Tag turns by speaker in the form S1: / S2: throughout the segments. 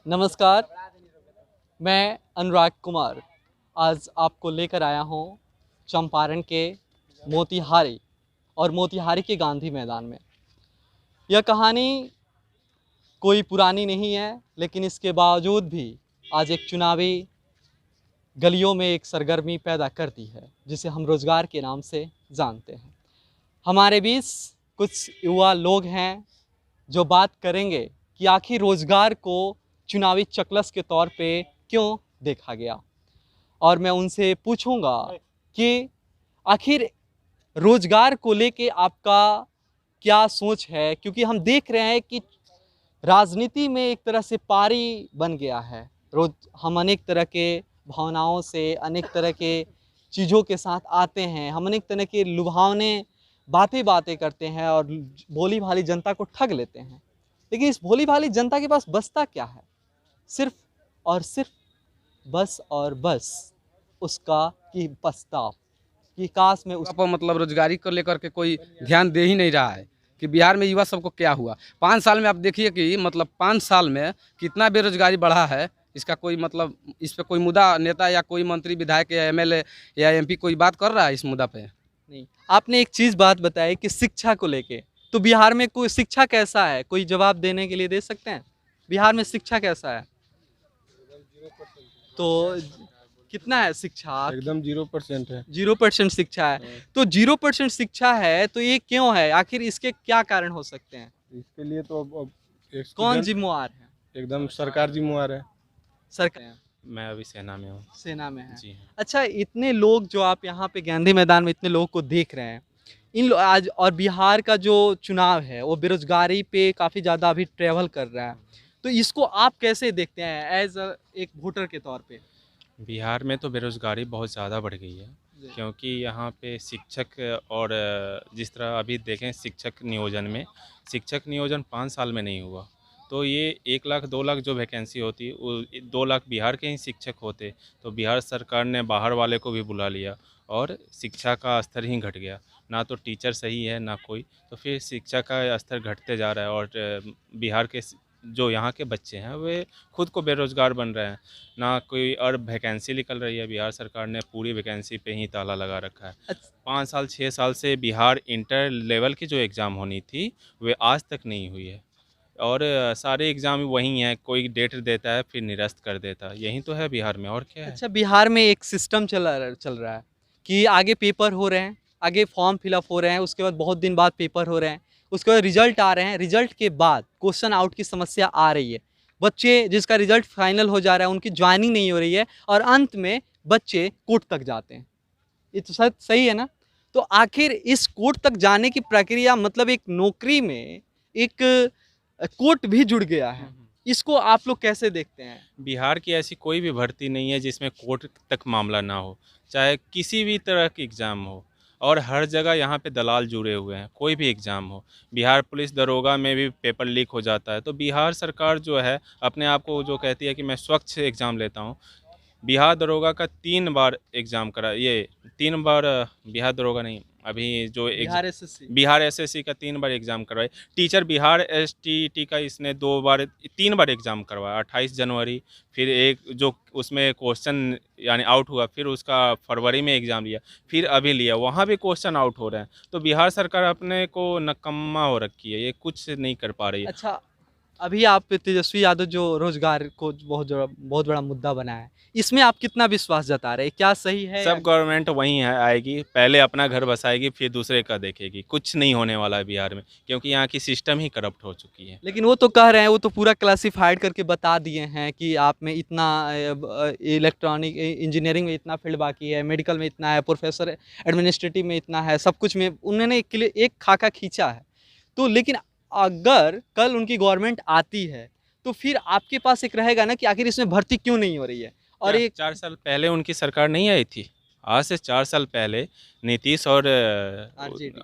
S1: नमस्कार, मैं अनुराग कुमार आज आपको लेकर आया हूँ चंपारण के मोतिहारी और मोतिहारी के गांधी मैदान में। यह कहानी कोई पुरानी नहीं है, लेकिन इसके बावजूद भी आज एक चुनावी गलियों में एक सरगर्मी पैदा करती है, जिसे हम रोज़गार के नाम से जानते हैं। हमारे बीच कुछ युवा लोग हैं जो बात करेंगे कि आखिर रोज़गार को चुनावी चकलस के तौर पे क्यों देखा गया, और मैं उनसे पूछूंगा कि आखिर रोज़गार को लेके आपका क्या सोच है, क्योंकि हम देख रहे हैं कि राजनीति में एक तरह से पारी बन गया है। रोज हम अनेक तरह के भावनाओं से, अनेक तरह के चीज़ों के साथ आते हैं, हम अनेक तरह के लुभावने बातें करते हैं और भोली भाली जनता को ठग लेते हैं। लेकिन इस भोली भाली जनता के पास बचता क्या है? सिर्फ और सिर्फ बस और बस उसका कि पछतावा कि काश में उस
S2: पर मतलब रोजगारी को लेकर के कोई ध्यान दे ही नहीं रहा है कि बिहार में युवा सबको क्या हुआ। 5 साल में आप देखिए कि मतलब 5 साल में कितना बेरोजगारी बढ़ा है। इसका कोई मतलब इस पे कोई मुद्दा नेता या कोई मंत्री विधायक या एमएलए या एमपी कोई बात कर रहा है इस मुद्दा पे?
S1: नहीं। आपने एक चीज़ बात बताई कि शिक्षा को लेके, तो बिहार में कोई शिक्षा कैसा है, कोई जवाब देने के लिए दे सकते हैं? बिहार में शिक्षा कैसा है? तो कितना है शिक्षा?
S3: एकदम 0% है।
S1: 0% शिक्षा है। तो 0% शिक्षा है तो ये क्यों है? आखिर इसके क्या कारण हो सकते हैं?
S3: इसके लिए तो अब एक
S1: कौन
S3: स्टूडेंट
S1: जिम्मेवार है?
S3: एकदम सरकार जिम्मेवार है।
S1: सरकार
S4: मैं अभी सेना में हूँ।
S1: सेना में है।
S4: जी हाँ।
S1: अच्छा, इतने लोग जो आप यहाँ पे गांधी मैदान में इतने लोगों को देख रहे हैं, आज और बिहार का जो चुनाव है वो बेरोजगारी पे काफ़ी ज़्यादा अभी ट्रेवल कर रहा है, तो इसको आप कैसे देखते हैं एज एक वोटर के तौर पे?
S4: बिहार में तो बेरोज़गारी बहुत ज़्यादा बढ़ गई है, क्योंकि यहाँ पे शिक्षक और जिस तरह अभी देखें शिक्षक नियोजन 5 साल में नहीं हुआ। तो ये 1 लाख 2 लाख जो वैकेंसी होती वो 2 लाख बिहार के ही शिक्षक होते, तो बिहार सरकार ने बाहर वाले को भी बुला लिया और शिक्षा का स्तर ही घट गया। ना तो टीचर सही है ना कोई, तो फिर शिक्षा का स्तर घटते जा रहा है और बिहार के जो यहाँ के बच्चे हैं वे खुद को बेरोज़गार बन रहे हैं। ना कोई और वैकेंसी निकल रही है, बिहार सरकार ने पूरी वैकेंसी पे ही ताला लगा रखा है। 5 साल 6 साल से बिहार इंटर लेवल की जो एग्ज़ाम होनी थी वे आज तक नहीं हुई है, और सारे एग्ज़ाम वही हैं, कोई डेट देता है फिर निरस्त कर देता है। यही तो है बिहार में, और क्या है।
S1: अच्छा, बिहार में एक सिस्टम चल रहा है कि आगे पेपर हो रहे हैं, आगे फॉर्म फिलअप हो रहे हैं, उसके बाद बहुत दिन बाद पेपर हो रहे हैं, उसके बाद रिजल्ट आ रहे हैं, रिजल्ट के बाद क्वेश्चन आउट की समस्या आ रही है। बच्चे जिसका रिजल्ट फाइनल हो जा रहा है उनकी ज्वाइनिंग नहीं हो रही है, और अंत में बच्चे कोर्ट तक जाते हैं। ये तो शायद सही है ना? तो आखिर इस कोर्ट तक जाने की प्रक्रिया, मतलब एक नौकरी में एक कोर्ट भी जुड़ गया है, इसको आप लोग कैसे देखते हैं?
S4: बिहार की ऐसी कोई भी भर्ती नहीं है जिसमें कोर्ट तक मामला ना हो, चाहे किसी भी तरह की एग्ज़ाम हो, और हर जगह यहाँ पे दलाल जुड़े हुए हैं। कोई भी एग्ज़ाम हो, बिहार पुलिस दरोगा में भी पेपर लीक हो जाता है। तो बिहार सरकार जो है अपने आप को जो कहती है कि मैं स्वच्छ एग्ज़ाम लेता हूँ, बिहार दरोगा का 3 बार एग्ज़ाम करा, ये 3 बार बिहार दरोगा नहीं, अभी जो
S1: बिहार एसएससी
S4: बिहार एसएससी का 3 बार एग्ज़ाम करवाए। टीचर बिहार एसटीईटी का इसने 3 बार एग्ज़ाम करवाया। 28 जनवरी, फिर एक जो उसमें क्वेश्चन यानी आउट हुआ, फिर उसका फरवरी में एग्ज़ाम लिया, फिर अभी लिया, वहाँ भी क्वेश्चन आउट हो रहे हैं। तो बिहार सरकार अपने को नकम्मा हो रखी है, ये कुछ नहीं कर पा रही है।
S1: अच्छा, अभी आप तेजस्वी यादव जो रोजगार को बहुत बड़ा मुद्दा बना है, इसमें आप कितना विश्वास जता रहे हैं? क्या सही है
S4: सब गवर्नमेंट वहीं है आएगी, पहले अपना घर बसाएगी फिर दूसरे का देखेगी। कुछ नहीं होने वाला है बिहार में, क्योंकि यहाँ की सिस्टम ही करप्ट हो चुकी है।
S1: लेकिन वो तो कह रहे हैं, वो तो पूरा क्लासिफाइड करके बता दिए हैं कि आप में इतना इलेक्ट्रॉनिक इंजीनियरिंग में इतना फील्ड बाकी है, मेडिकल में इतना है, प्रोफेसर एडमिनिस्ट्रेटिव में इतना है, सब कुछ में उन्होंने एक खाका खींचा है। तो लेकिन अगर कल उनकी गवर्नमेंट आती है तो फिर आपके पास एक रहेगा ना कि आखिर इसमें भर्ती क्यों नहीं हो रही है। और एक
S4: 4 साल पहले उनकी सरकार नहीं आई थी? आज से 4 साल पहले नीतीश और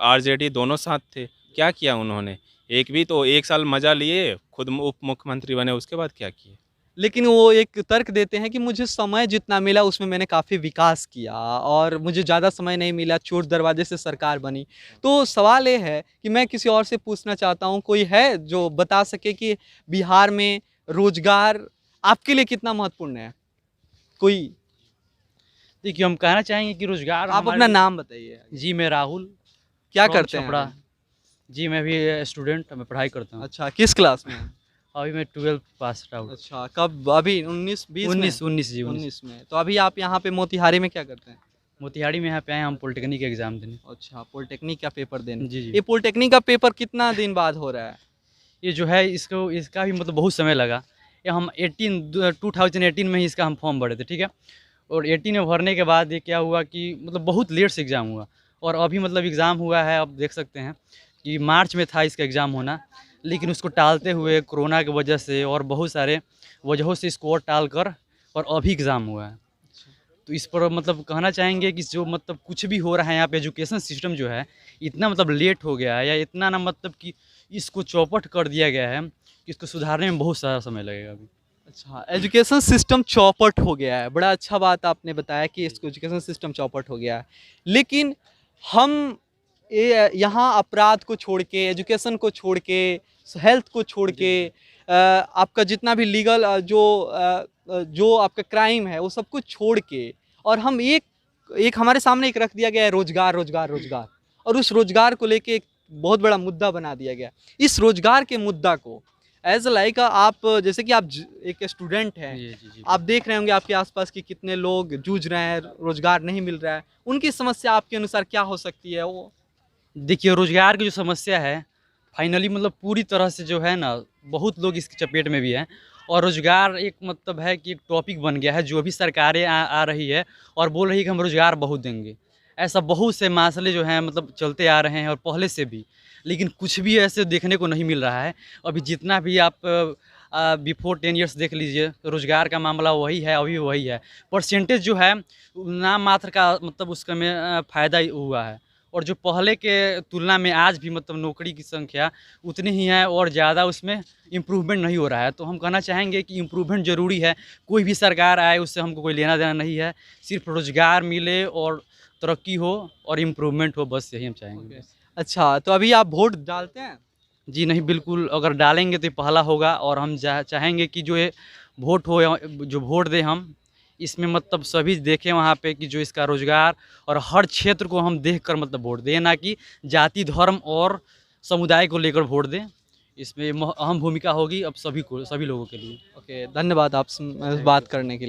S4: आरजेडी दोनों साथ थे। क्या किया उन्होंने? एक भी तो 1 साल मज़ा लिए, खुद उप मुख्यमंत्री बने, उसके बाद क्या किए?
S1: लेकिन वो एक तर्क देते हैं कि मुझे समय जितना मिला उसमें मैंने काफ़ी विकास किया, और मुझे ज़्यादा समय नहीं मिला, चोर दरवाजे से सरकार बनी। तो सवाल ये है कि मैं किसी और से पूछना चाहता हूँ, कोई है जो बता सके कि बिहार में रोजगार आपके लिए कितना महत्वपूर्ण है? कोई
S5: देखिए, हम कहना चाहेंगे कि रोजगार
S1: आप अपना नाम बताइए।
S5: जी, मैं राहुल
S1: क्या
S5: from
S1: करते हैं
S5: छपरा।
S1: अभी?
S5: जी, मैं भी स्टूडेंट, मैं पढ़ाई करता हूँ।
S1: अच्छा, किस क्लास में हैं?
S5: अभी मैं 12th पास आउट।
S1: अच्छा, कब? अभी 19 20 में?
S5: 19 जी 19।
S1: 19 में। तो अभी आप यहाँ पे मोतिहारी में क्या करते हैं?
S5: मोतिहारी में यहाँ पे आए हैं हम पॉलिटेक्निक एग्जाम देने।
S1: अच्छा, पॉलिटेक्निक का पेपर देने।
S5: जी
S1: ये
S5: जी,
S1: पॉलिटेक्निक का पेपर कितना दिन बाद हो रहा है?
S5: ये जो है इसका भी मतलब बहुत समय लगा। ये हम 2018 में ही इसका हम फॉर्म भरे थे, ठीक है। और 18 में भरने के बाद ये क्या हुआ कि मतलब बहुत लेट से एग्ज़ाम हुआ, और अभी मतलब एग्ज़ाम हुआ है, आप देख सकते हैं कि मार्च में था इसका एग्ज़ाम होना, लेकिन उसको टालते हुए कोरोना की वजह से और बहुत सारे वजहों से इसको और टाल कर और अभी एग्ज़ाम हुआ है। तो इस पर मतलब कहना चाहेंगे कि जो मतलब कुछ भी हो रहा है यहाँ पे, एजुकेशन सिस्टम जो है इतना मतलब लेट हो गया है, या इतना ना मतलब कि इसको चौपट कर दिया गया है कि इसको सुधारने में बहुत सारा समय लगेगा अभी।
S1: अच्छा, एजुकेशन सिस्टम चौपट हो गया है। बड़ा अच्छा बात आपने बताया कि इसको एजुकेशन सिस्टम चौपट हो गया है। लेकिन हम यहाँ अपराध को छोड़ के, एजुकेशन को छोड़ के, हेल्थ को छोड़ के, आपका जितना भी लीगल जो आपका क्राइम है वो सब कुछ छोड़ के, और हम एक हमारे सामने एक रख दिया गया है रोजगार रोजगार रोजगार, और उस रोजगार को लेके एक बहुत बड़ा मुद्दा बना दिया गया। इस रोजगार के मुद्दा को एज लाइक आप, जैसे कि आप एक स्टूडेंट हैं,
S5: जी
S1: आप देख रहे होंगे आपके आसपास कि कितने लोग जूझ रहे हैं, रोजगार नहीं मिल रहा है, उनकी समस्या आपके अनुसार क्या हो सकती है? वो
S5: देखिए, रोज़गार की जो समस्या है फाइनली मतलब पूरी तरह से जो है ना, बहुत लोग इसकी चपेट में भी हैं। और रोज़गार एक मतलब है कि एक टॉपिक बन गया है, जो भी सरकारें आ रही है और बोल रही है कि हम रोज़गार बहुत देंगे। ऐसा बहुत से मसले जो हैं मतलब चलते आ रहे हैं और पहले से भी, लेकिन कुछ भी ऐसे देखने को नहीं मिल रहा है। अभी जितना भी आप बिफोर 10 इयर्स देख लीजिए, रोज़गार का मामला वही है, अभी वही है। परसेंटेज जो है नाम मात्र का मतलब उसका में फ़ायदा हुआ है, और जो पहले के तुलना में आज भी मतलब नौकरी की संख्या उतनी ही है और ज़्यादा उसमें इम्प्रूवमेंट नहीं हो रहा है। तो हम कहना चाहेंगे कि इम्प्रूवमेंट ज़रूरी है। कोई भी सरकार आए उससे हमको कोई लेना देना नहीं है, सिर्फ रोज़गार मिले और तरक्की हो और इम्प्रूवमेंट हो, बस यही हम चाहेंगे।
S1: अच्छा, तो अभी आप वोट डालते हैं?
S5: जी नहीं, बिल्कुल, अगर डालेंगे तो ये पहला होगा, और हम चाहेंगे कि जो ये वोट हो, या जो वोट दें हम, इसमें मतलब सभी देखें वहाँ पे कि जो इसका रोज़गार और हर क्षेत्र को हम देख कर मतलब वोट दें, ना कि जाति, धर्म और समुदाय को लेकर वोट दें। इसमें अहम भूमिका होगी अब सभी लोगों के लिए।
S1: ओके, धन्यवाद आप बात करने के लिए।